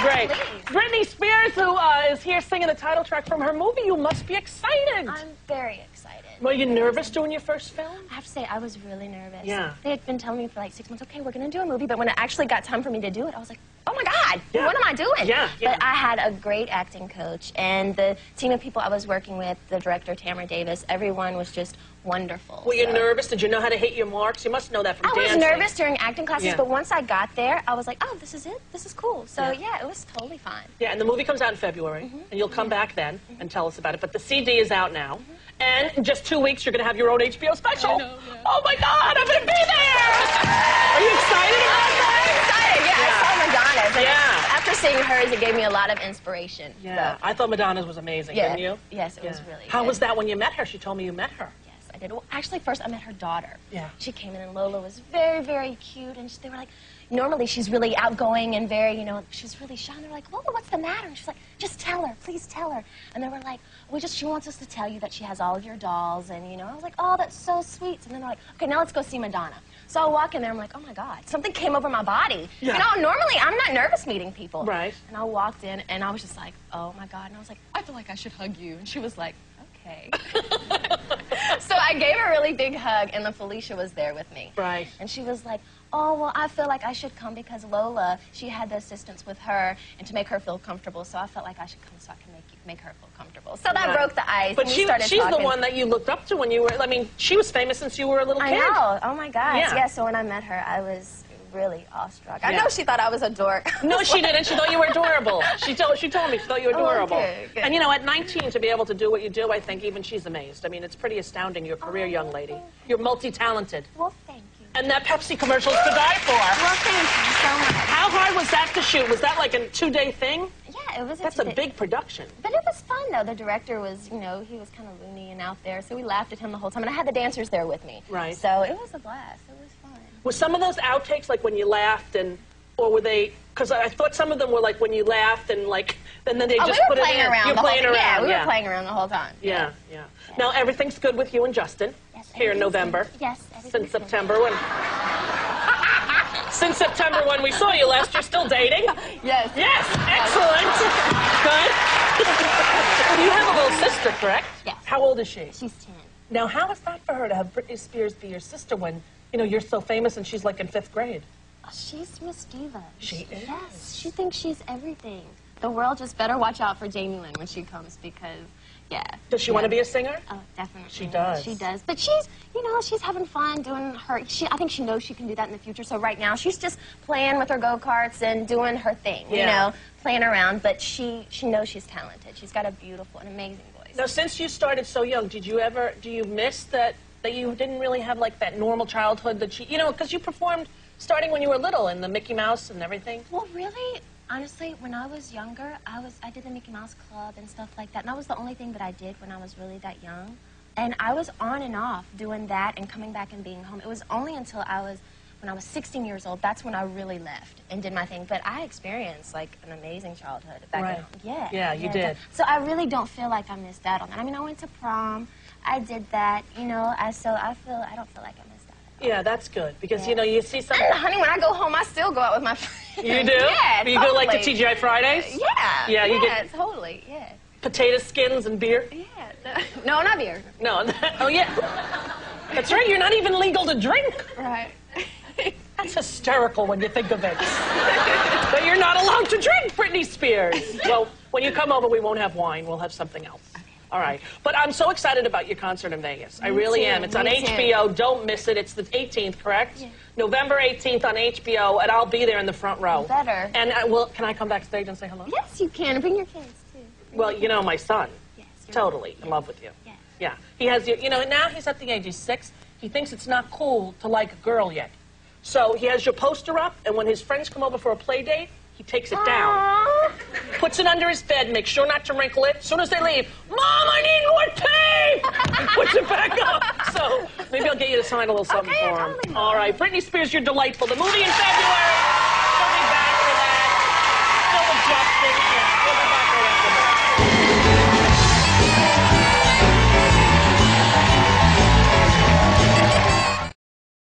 great. Britney Spears, who is here singing the title track from her movie. You must be excited. I'm very excited. Were you nervous doing your first film? I have to say, I was really nervous. Yeah. They had been telling me for like 6 months, okay, we're going to do a movie. But when it actually got time for me to do it, I was like, oh my God, yeah. what am I doing? Yeah, yeah. But I had a great acting coach, and the team of people I was working with, the director, Tamara Davis, everyone was just wonderful. Were you nervous? Did you know how to hit your marks? You must know that from dancing. I was nervous during acting classes, yeah. but once I got there, I was like, oh, this is it? This is cool. So yeah, it was totally fine. Yeah, and the movie comes out in February, and you'll come back then and tell us about it. But the CD is out now, and in just 2 weeks, you're going to have your own HBO special. I know, yeah. Oh my God, I'm going to be there! Are you excited about that? I'm excited, yeah. I saw Madonna's. And Yeah. after seeing hers, it gave me a lot of inspiration. Yeah, So. I thought Madonna's was amazing, didn't you? Yes, it was really How good. was that when you met her? She told me you met her. I did. Well, actually, first I met her daughter. Yeah. She came in, and Lola was very, very cute, and they were like, normally she's really outgoing and very, you know, she's really shy. And they're like, Lola, what's the matter? And she's like, just tell her, please tell her. And they were like, she wants us to tell you that she has all of your dolls, and, you know, I was like, oh, that's so sweet. And then they're like, okay, now let's go see Madonna. So I walk in there, I'm like, oh my God, something came over my body. Yeah. You know, normally I'm not nervous meeting people. Right. And I walked in, and I was just like, oh my God. And I was like, I feel like I should hug you. And she was like, okay. So I gave her a really big hug, and then Felicia was there with me. Right. And she was like, oh, well, I feel like I should come because Lola, she had the assistants with her, and to make her feel comfortable, so I felt like I should come so I can make her feel comfortable. So that broke the ice, but and we started she's talking. the one that you looked up to when you were, I mean, she was famous since you were a little kid. I know. Oh, my God. Yeah. Yeah, so when I met her, I was really awestruck. I know she thought I was a dork. No, she didn't. She thought you were adorable. She told me she thought you were adorable. Okay, good. And you know, at 19 to be able to do what you do, I think even she's amazed. I mean, it's pretty astounding, your career, young lady. You're multi-talented. Well, thank you. And that Pepsi commercial is to die for. Well, thank you so much. How hard was that to shoot? Was that like a 2-day thing? Yeah, it was. That's a big production. But it was fun, though. The director was, you know, he was kind of loony and out there, so we laughed at him the whole time. And I had the dancers there with me. Right. So it was a blast. It was fun. Were some of those outtakes like when you laughed or were they, because I thought some of them were like when you laughed and like, and then they just put it in. You're playing around. Yeah, we yeah. were playing around the whole time. Yeah, yeah. Now everything's good with you and Justin. Yes, here in November. Good. Yes, since September since September when we saw you last, you're still dating? Yes. Yes, excellent. Good. You have a little sister, correct? Yes. How old is she? She's 10. Now, how is that for her to have Britney Spears be your sister when, you know, you're so famous and she's like in 5th grade? Oh, she's Miss Diva. She is? Yes, she thinks she's everything. The world just better watch out for Jamie Lynn when she comes because, yeah. Does she want to be a singer? Oh, definitely. She does. She does. But she's, you know, she's having fun doing her, I think she knows she can do that in the future. So right now, she's just playing with her go-karts and doing her thing, you know, playing around. But she knows she's talented. She's got a beautiful and amazing voice. Now, since you started so young, do you miss that you didn't really have like that normal childhood that you know, because you performed starting when you were little in the Mickey Mouse and everything? Well, really, honestly, when I was younger, I did the Mickey Mouse Club and stuff like that. And that was the only thing that I did when I was really that young. And I was on and off doing that and coming back and being home. It was only until when I was 16 years old, that's when I really left and did my thing. But I experienced, like, an amazing childhood back at home. Yeah. Yeah, you did. So I really don't feel like I missed out on that. I mean, I went to prom. I did that, you know. I don't feel like I missed out. Yeah, that's good. Because, you know, you see some... Honey, when I go home, I still go out with my friends. You do? Yeah, You go, like, to TGI Fridays? Yeah. Yeah, you get... totally, yeah. Potato skins and beer? Yeah. No, not beer. No. Oh, yeah. That's right. You're not even legal to drink. Right. That's hysterical when you think of it. But you're not allowed to drink, Britney Spears. Well, when you come over, we won't have wine. We'll have something else. All right. But I'm so excited about your concert in Vegas. I really am. It's on HBO. Don't miss it. It's the 18th, correct? Yeah. November 18th on HBO, and I'll be there in the front row. Better. And can I come backstage and say hello? Yes, you can. Bring your kids, too. Well, you know, my son. Yes. Totally in love with you. Yeah. Yeah. He has you know, now he's at the age, he's 6. He thinks it's not cool to like a girl yet. So he has your poster up, and when his friends come over for a play date, he takes it down, puts it under his bed, makes sure not to wrinkle it. As soon as they leave, Mom, I need more tape! And puts it back up. So maybe I'll get you to sign a little something for him. Totally. All right, Britney Spears, you're delightful. The movie in February. We'll be back for that. Still with Justin. Yeah, we'll be back for